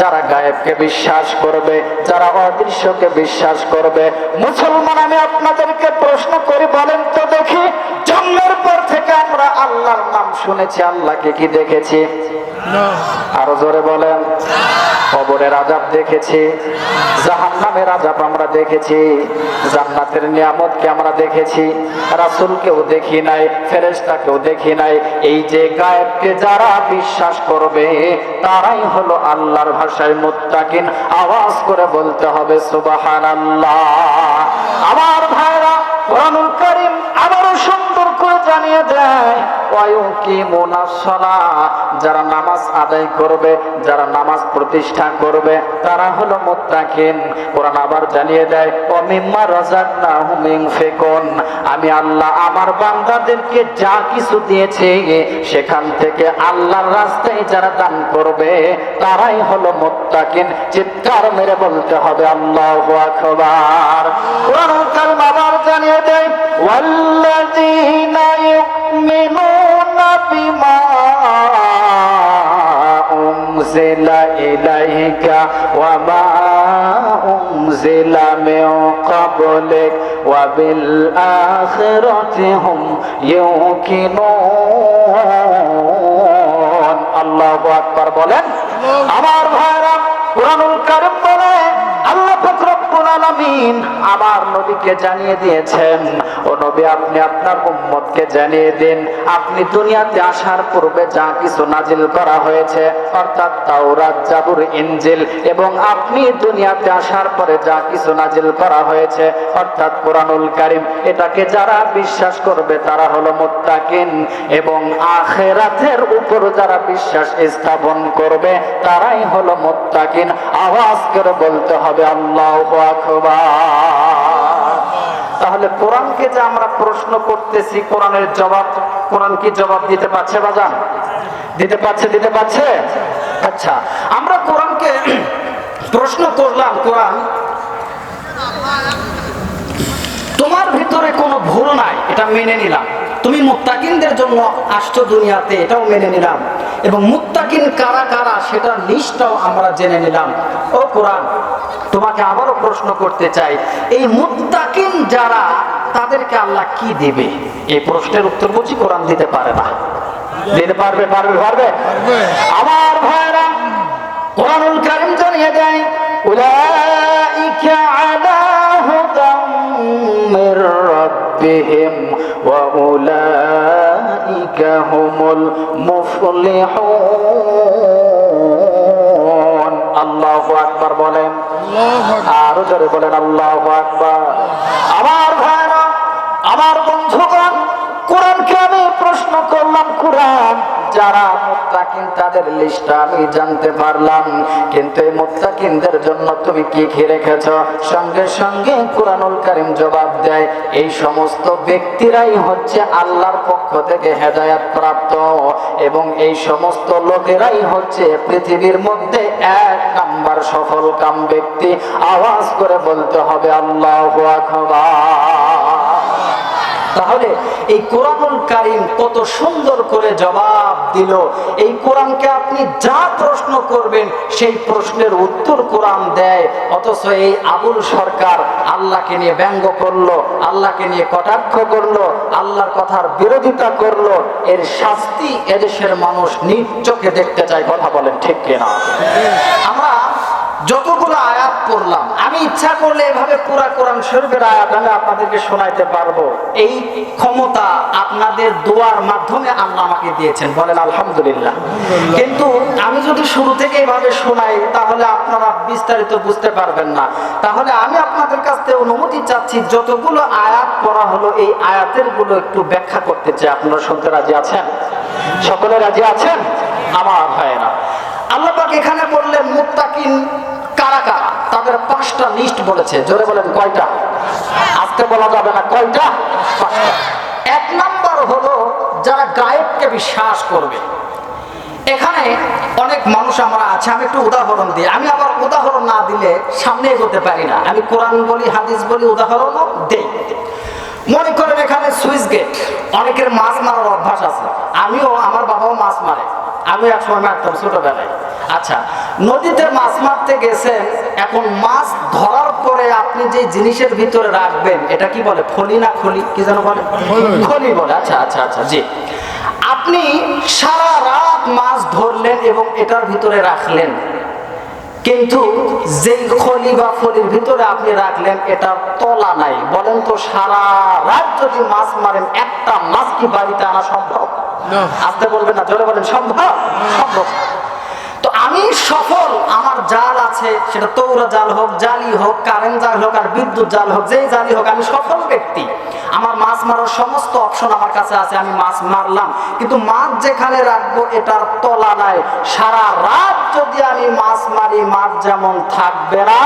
যারা গায়েবকে বিশ্বাস করবে, যারা অদৃশ্যকে বিশ্বাস করবে। মুসলমান, আমি আপনাদেরকে প্রশ্ন করি, বলেন তো দেখি, জন্মের পর থেকে আমরা আল্লাহর নাম শুনেছি, আল্লাহকে কি দেখেছি? আরো জোরে বলেন। কবরের আযাব দেখেছি, জাহান্নামের আযাব আমরা দেখেছি, জান্নাতের নিয়ামতকে আমরা দেখেছি, রাসূলকেও দেখি নাই, ফেরেশতাকেও দেখি নাই। এই যে গায়েবকে যারা বিশ্বাস করবে তারাই হলো আল্লাহর ভাষায় মুত্তাকিন। আওয়াজ করে বলতে হবে সুবহানাল্লাহ। আমার ভাইরা, কোরআনুল কারীম আবারও সুন্দর করে জানিয়ে দেয়, ওয়ায়ুকিমুনাস সালাহ, যারা নামাজ আদায় করবে, যারা নামাজ প্রতিষ্ঠা করবে তারা হলো মুত্তাকিন। কোরআন আবার জানিয়ে দেয়, ওয়া মিম্মা রাযাকনাহুম ইউনফিকুন, আমি আল্লাহ আমার বান্দাদেরকে যা কিছু দিয়েছি সেখান থেকে আল্লাহর রাস্তায় যারা দান করবে তারাই হলো মুত্তাকিন। চিৎকার মেরে বলতে হবে আল্লাহু আকবার। কোরআনুল কারীম আবার জানিয়ে দেয়, ওয়াল্লাযীনা ইউমিনুনা বিমা উনজিলা ইলাইকা ওয়া মা উনজিলা মিন ক্বাবলিক ওয়া বিল আখিরাতি হুম ইউকিনুন। আল্লাহু আকবার বলেন। আমার ভাইরা, কোরআনুল কারীম বলে আল্লাহ পাক রব্বুল আলামিন আমার নবীকে জানিয়ে দিয়েছেন, ও নবী আপনি আপনার উম্মতকে জানিয়ে দিন, আপনি দুনিয়াতে আসার পূর্বে যা কিছু নাজিল করা হয়েছে অর্থাৎ তাওরাত, জাবুর, ইনজিল, এবং আপনি দুনিয়াতে আসার পরে যা কিছু নাজিল করা হয়েছে অর্থাৎ কোরআনুল কারীম, এটাকে যারা বিশ্বাস করবে তারা হলো মুত্তাকিন, এবং আখিরাতের উপর যারা বিশ্বাস স্থাপন করবে তারাই হলো মুত্তাকিন। আওয়াজ করে বলতে হবে আল্লাহু আকবার। তাহলে কোরআনকে যে আমরা প্রশ্ন করতেছি, কোরআনের জবাব, কোরআন কি জবাব দিতে পারছে বাজান? দিতে পারছে? দিতে পারছে? আচ্ছা, আমরা কোরআনকে প্রশ্ন করলাম, কোরআন তোমার ভিতরে কোনো ভুল নাই, এটা মেনে নিলাম, তুমি মুত্তাকিনদের জন্য আসছো দুনিয়াতে, এটাও মেনে নিলাম, এবং মুত্তাকিন কারা কারা সেটার লিস্টটাও আমরা জেনে নিলাম। ও কোরআন, তোমাকে আবারও প্রশ্ন করতে চাই, এই মুত্তাকিন যারা তাদেরকে আল্লাহ কি দিবে? এই প্রশ্নের উত্তর বুঝি কোরআন দিতে পারে না? দিতে পারবে? পারবে? পারবে? আমার ভাইরা, কোরআনুল কারীম জানিয়ে দেয়, উলাইকা আলা হুদাম মির রাব্বিহিম ওয়া উলাইকা হুমুল মুফলিহুন। আল্লাহু আকবার বলেন। আরো জোরে বলেন আল্লাহু আকবার। আমার ভাইরা, আমার বন্ধুগণ, কোরআনকে আমি প্রশ্ন করলাম, কোরআন যারা মুত্তাকিন তাদের লিস্টটা আমি জানতে পারলাম, কিন্তু এই মুত্তাকিনদের জন্য তুমি কি কি রেখেছ? সঙ্গে সঙ্গে কোরআনুল কারীম জবাব দেয়, এই সমস্ত ব্যক্তিরাই হচ্ছে আল্লাহর পক্ষ থেকে হেদায়েত প্রাপ্ত, এবং এই সমস্ত লোকেরাই হচ্ছে পৃথিবীর মধ্যে এক নাম্বার সফল কাম ব্যক্তি। আওয়াজ করে বলতে হবে আল্লাহু আকবার। তাহলে এই কোরআনুল কারীম কত সুন্দর করে জবাব দিল। এই কোরআনকে আপনি যা প্রশ্ন করবেন সেই প্রশ্নের উত্তর কোরআন দেয়, অথচ এই আবুল সরকার আল্লাহকে নিয়ে ব্যঙ্গ করলো, আল্লাহকে নিয়ে কটাক্ষ করলো, আল্লাহর কথার বিরোধিতা করলো, এর শাস্তি এদেশের মানুষ নিজ চোখে দেখতে চায়। কথা বলেন ঠিক কিনা? আমরা যতগুলো আয়াত পড়লাম, আমি ইচ্ছা করলে এভাবে পুরা কোরআন শরীফের আয়াত আমি আপনাদেরকে শোনাইতে পারবো। এই ক্ষমতা আপনাদের দোয়ার মাধ্যমে আল্লাহ আমাকে দিয়েছেন, বলেন আলহামদুলিল্লাহ। কিন্তু আমি যদি শুরু থেকে এভাবে শোনাই তাহলে আপনারা বিস্তারিত বুঝতে পারবেন না। তাহলে আমি আপনাদের কাছ থেকে অনুমতি চাচ্ছি, যতগুলো আয়াত পড়া হলো এই আয়াতের গুলো একটু ব্যাখ্যা করতে চাই। আপনারা শুনতে রাজি আছেন? সকলে রাজি আছেন? আমার ভাইয়েরা, আল্লাহ পাক এখানে বললেন মুত্তাকিন কারা কারা, তাদের 5টা লিস্ট বলেছে। জোরে বলেন কয়টা? আজকে বলা যাবে না, কয়টা? 5টা। 1 নাম্বার হলো যারা গায়েবকে বিশ্বাস করবে। এখানে অনেক মানুষ আমরা আছে, আমি একটু উদাহরণ দিই, আমি আবার উদাহরণ না দিলে সামনে এগোতে পারি না। আমি কোরআন বলি, হাদিস বলি, উদাহরণও দেই। মনে করেন এখানে সুইচ গেট, অনেকের মাছ মারার অভ্যাস আছে, আমিও, আমার বাবাও মাছ মারে, আমি একসময় মারতাম ছোটবেলায়। আচ্ছা, নদীতে মাছ মারতে গেছেন, এখন মাছ ধরার পরে আপনি যে জিনিসের ভিতরে রাখবেন এটা কি বলে, ফলি না খলি, কি যেন বলে, খলি বলে। আচ্ছা আচ্ছা আচ্ছা, জি। আপনি সারা রাত মাছ ধরলেন এবং এটার ভিতরে রাখলেন, কিন্তু যেই খলি বা ফলির ভিতরে আপনি রাখলেন এটার তলা নাই। বলেন তো সারা রাত যদি মাছ মারেন একটা মাছ কি বাড়িতে আনা সম্ভব? আসতে বলবেন না, জোরে বলেন সম্ভব? সম্ভব। তো আমি সফল, আমার জাল আছে, সেটা তৌরা জাল হোক, জালি হোক, কারেন্ট জাল হোক আর বিদ্যুৎ জাল হোক, যেই জালি হোক, আমি সফল ব্যক্তি। আমার মাছ মারার সমস্ত অপশন আমার কাছে আছে, আমি মাছ মারলাম, কিন্তু মাছ যেখানে রাখবো এটার তলা নাই। সারা রাত যদি আমি মাছ মারি মাছ যেমন থাকবে না।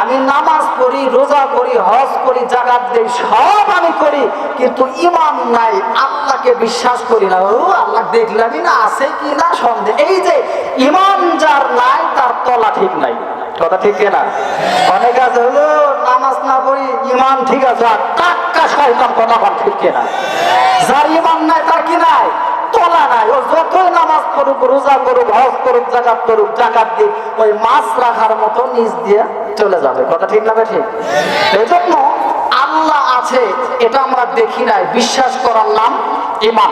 আমি নামাজ পড়ি, রোজা করি, হজ করি, জাকাত দেই, সব আমি করি, কিন্তু ঈমান নাই, আল্লাহকে বিশ্বাস করি না। ও আল্লাহ দেখলামই না, আছে কি না সন্দেহ। এই যে ঈমান যার নাই তার তলা ঠিক নাই, কথা ঠিক না? অনেক আছে হলো নামাজ না পড়ি ঈমান ঠিক আছে, আর টাক্কা শয়তান, কথা বল ঠিক না? যার ঈমান নাই তার কি নাই, তলা নাই। ও যতই নামাজ পড়ুক, রোজা করুক, হজ করুক, জাকাত করুক, জাকাত দিক, ওই মাছ রাখার মতো নিচ দিয়ে চলে যাবে, কথা ঠিক না? ঠিক। এই জন্য আল্লাহ আছে এটা আমরা দেখি নাই, বিশ্বাস করার নাম ঈমান।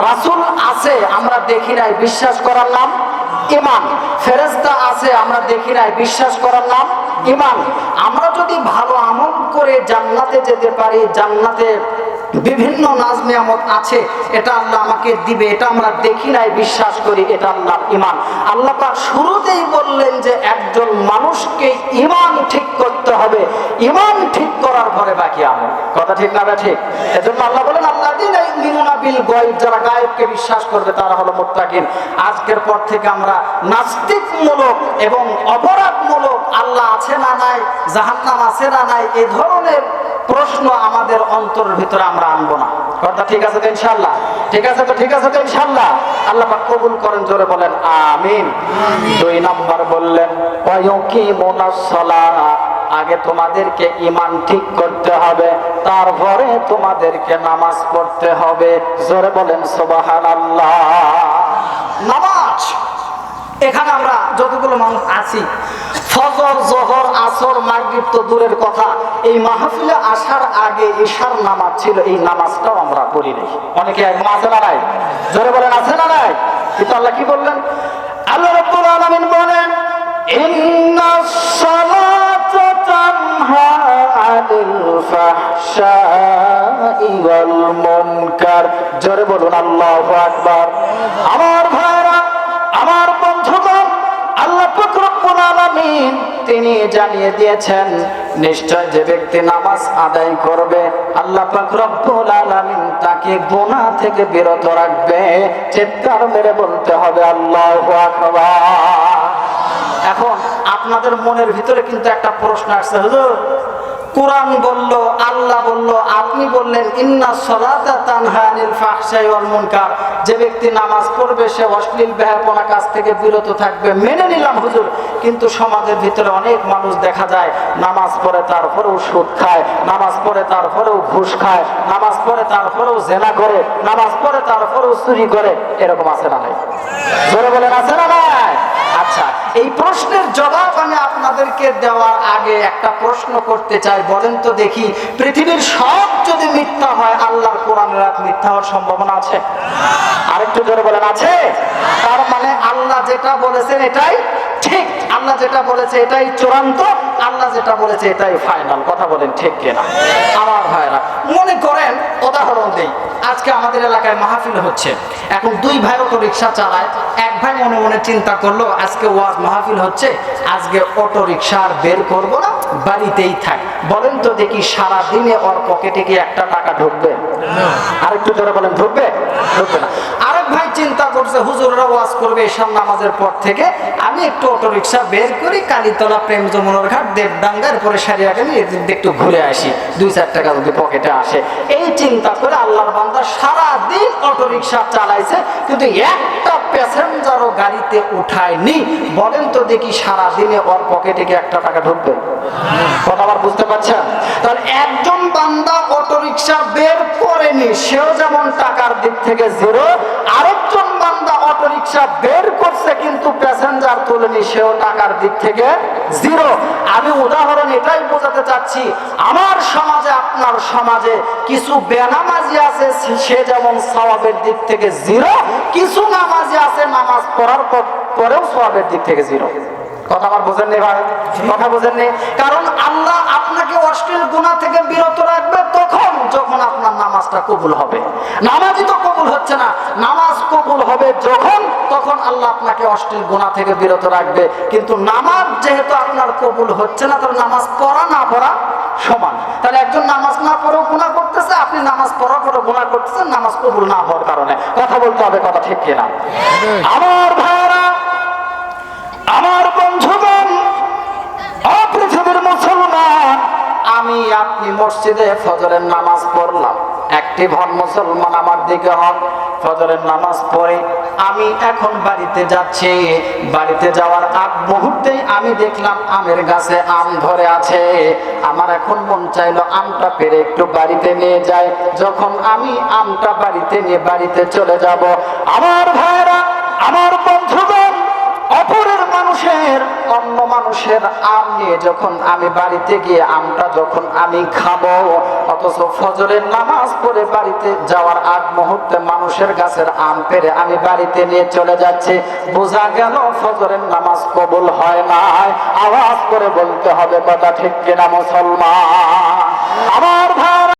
রাসূল আছে আমরা দেখি নাই, বিশ্বাস করার নাম ঈমান। ফেরেশতা আছে আমরা দেখি নাই, বিশ্বাস করার নাম ঈমান। আমরা যদি ভালো আমল করে জান্নাতে যেতে পারি, জান্নাতে বিভিন্ন নাজ নিয়ামত আছে, এটা আল্লাহ আমাকে দিবে, এটা আমরা দেখি নাই, বিশ্বাস করি, এটা আল্লাহ ঈমান। আল্লাহ পাক শুরুতেই বললেন যে একজন মানুষকে ঈমান ঠিক করতে হবে, ঈমান ঠিক করার পরে বাকি আমল, কথা ঠিক না? ঠিক। এজন্য আল্লাহ বলেন আল্লাযীনা ইউমিনুনা বিল গায়ব, যারা গায়বকে বিশ্বাস করবে তারা হলো মুত্তাকিন। আজকের পর থেকে আমরা নাস্তিকমূলক এবং অপরাধমূলক, আল্লাহ আছে না নাই, জাহান্নাম আছে না নাই, এই ধরনের প্রশ্ন আমাদের অন্তরের ভিতরে আমরা আনবো না, কথা ঠিক আছে তো ইনশাআল্লাহ? ঠিক আছে তো? ঠিক আছে তো ইনশাআল্লাহ? আল্লাহ পাক কবুল করেন, জোরে বলেন আমিন। 2 নাম্বার বললেন ওয়ায়ুকিমুনাস সালাহ, আগে তোমাদেরকে ঈমান ঠিক করতে হবে, তারপরে তোমাদেরকে নামাজ পড়তে হবে, জোরে বলেন সুবহানাল্লাহ। নামাজ, এখানে আমরা যতগুলো মানুষ আছি, ফজর, জোহর, আসর, মাগরিব তো দূরের কথা, এই মাহফিলে আসার আগে ইশার নামাজ ছিল, এই নামাজটাও আমরা পড়ি নাই। অনেকে আছে না নাই? জোরে বলেন আছে না নাই? কিন্তু আল্লাহ কি বললেন? আল্লাহ রাব্বুল আলামিন বলেন ইন্নাস সালাতা তানহা আনিল ফাহশাই ওয়াল মুনকার। জোরে বলুন আল্লাহু আকবার। আমার ভাইরা, আমার বন্ধুগণ, আল্লাহ পাক রব্বুল আলামিন তিনি জানিয়ে দিয়েছেন নিশ্চয় যে ব্যক্তি নামাজ আদায় করবে আল্লাহ পাক রব্বুল আলামিন তাকে গুনাহ থেকে বিরত রাখবে। চিৎকার মেরে বলতে হবে আল্লাহু আকবার। এখন আপনাদের মনের ভিতরে কিন্তু একটা প্রশ্ন আসছে, হুজুর কোরআন বলল, আল্লাহ বলল, আপনি বললেন ইন্নাস সালাতা তানহা আনিল ফাহশাই ওয়াল মুনকার, যে ব্যক্তি নামাজ পড়বে সে অশ্লীল বেহায়াপনা কাজ থেকে বিরত থাকবে। মেনে নিলাম হুজুর, কিন্তু সমাজের ভিতরে অনেক মানুষ দেখা যায় নামাজ পড়ে তারপরেও সুদ খায়, নামাজ পড়ে তারপরেও ঘুষ খায়, নামাজ পড়ে তারপরেও জেনা করে, নামাজ পড়ে তারপরেও চুরি করে। এরকম আছে না নাই? জোরে বলেন আছে না নাই? আচ্ছা, এই প্রশ্নের জবাব আমি আপনাদেরকে দেওয়ার আগে একটা প্রশ্ন করতে চাই। বলেন তো দেখি, পৃথিবীর সব যদি মিথ্যা হয়, আল্লাহর কোরআনের এক মিথ্যা হওয়ার সম্ভাবনা আছে? আরেকটু জোরে বলেন আছে? তার মানে আল্লাহ যেটা বলেছেন এটাই ঠিক, আল্লাহ যেটা বলেছে এটাই চূড়ান্ত, আল্লাহ যেটা বলেছে এটাই ফাইনাল। কথা বলেন ঠিক কিনা? আমার ভাইরা, মনে করেন উদাহরণ দেই, আজকে আমাদের এলাকায় মাহফিল হচ্ছে, এখন 2 ভাই অটো রিক্সা চালায়। এক ভাই মনে মনে চিন্তা করলো আজকে ওয়াজ মাহফিল হচ্ছে, আজকে অটো রিক্সা আর বের করবো না, বাড়িতেই থাক। বলেন তো দেখি সারা দিনে ওর পকেটে কি একটা টাকা ঢুকবে? আরেকটু জোরে বলেন, ঢুকবে? ঢুকবে না। আরেক ভাই চিন্তা করছে হুজুররা ওয়াজ করবে এশার নামাজের পর থেকে, আমি একটু অটো রিক্সা বের করি, কালীতলা, প্রেম যমুনার ঘাট, দেবডাঙ্গার পরে সারিয়াখালী একটু ঘুরে আসি, 2-4 টাকা যদি পকেটে আসে। এই চিন্তা করে আল্লাহর বান্দা সারা দিন অটো রিক্সা চালাইছে, কিন্তু একটা প্যাসেঞ্জারও গাড়িতে উঠায়নি। বলেন তো দেখি সারা দিনে ওর পকেটে কি একটা টাকা ঢুকবে? কথা আবার বুঝতে পারছেন? তাহলে একজন বান্দা অটো রিক্সা বের করেনি, সেও যেমন টাকার দিক থেকে জিরো, আরেকজন বান্দা অটো রিক্সা বের করছে কিন্তু প্যাসেঞ্জার তুলেনি, সেও টাকার দিক থেকে জিরো। আমি উদাহরণ এটাই বোঝাতে চাচ্ছি, আমার সমাজে আপনার সমাজে কিছু বেনামাজি আছে, সে যেমন সওয়াবের দিক থেকে জিরো, কিছু নামাজি আছে নামাজ পড়ার পরেও সওয়াবের দিক থেকে জিরো। কথা আমার বোঝেননি ভাই? কথা বোঝেননি? কারণ আল্লাহ আপনাকে অশ্লীল গুনাহ থেকে বিরত রাখবে তখন যখন আপনার নামাজটা কবুল হবে। নামাজই তো কবুল হচ্ছে না, নামাজ কবুল হবে যখন, তখন আল্লাহ আপনাকে অশ্লীল গুনাহ থেকে বিরত রাখবে। কিন্তু নামাজ যেহেতু আপনার কবুল হচ্ছে না, তাহলে নামাজ পড়া না পড়া সমান। তাহলে একজন নামাজ না পড়েও গুনাহ করতেছে, আপনি নামাজ পড়া পড়ে গুনাহ করতেছেন নামাজ কবুল না হওয়ার কারণে। কথা বলতে হবে, কথা ঠিক কিনা? আমার ভাইরা, আমার বন্ধুগণ, পৃথিবীর মুসলমান, আমি আপনি মসজিদে ফজরের নামাজ পড়লাম, অ্যাক্টিভ হন মুসলমান, আমার দিকে হন। ফজরের নামাজ পড়ে আমি এখন বাড়িতে যাচ্ছি, বাড়িতে যাওয়ার আগ মুহূর্তেই আমি দেখলাম আমের গাছে আম ধরে আছে। আমার এখন মন চাইলো আমটা পেরে একটু বাড়িতে নিয়ে যাই। যখন আমি আমটা বাড়িতে নিয়ে বাড়িতে চলে যাব, আমার ভাইরা, আমার বন্ধুগণ, অপরের মানুষের, অন্য মানুষের আম নিয়ে যখন আমি বাড়িতে গিয়ে আমটা যখন আমি খাবো, অথচ ফজরের নামাজ পড়ে বাড়িতে যাওয়ার আগ মুহূর্তে মানুষের গাছের আম পেরে আমি বাড়িতে নিয়ে চলে যাচ্ছি। বোঝা গেল ফজরের নামাজ কবুল হয় নাই। আওয়াজ করে বলতে হবে, কথা ঠিক কিনা মুসলমান? আমার ভাই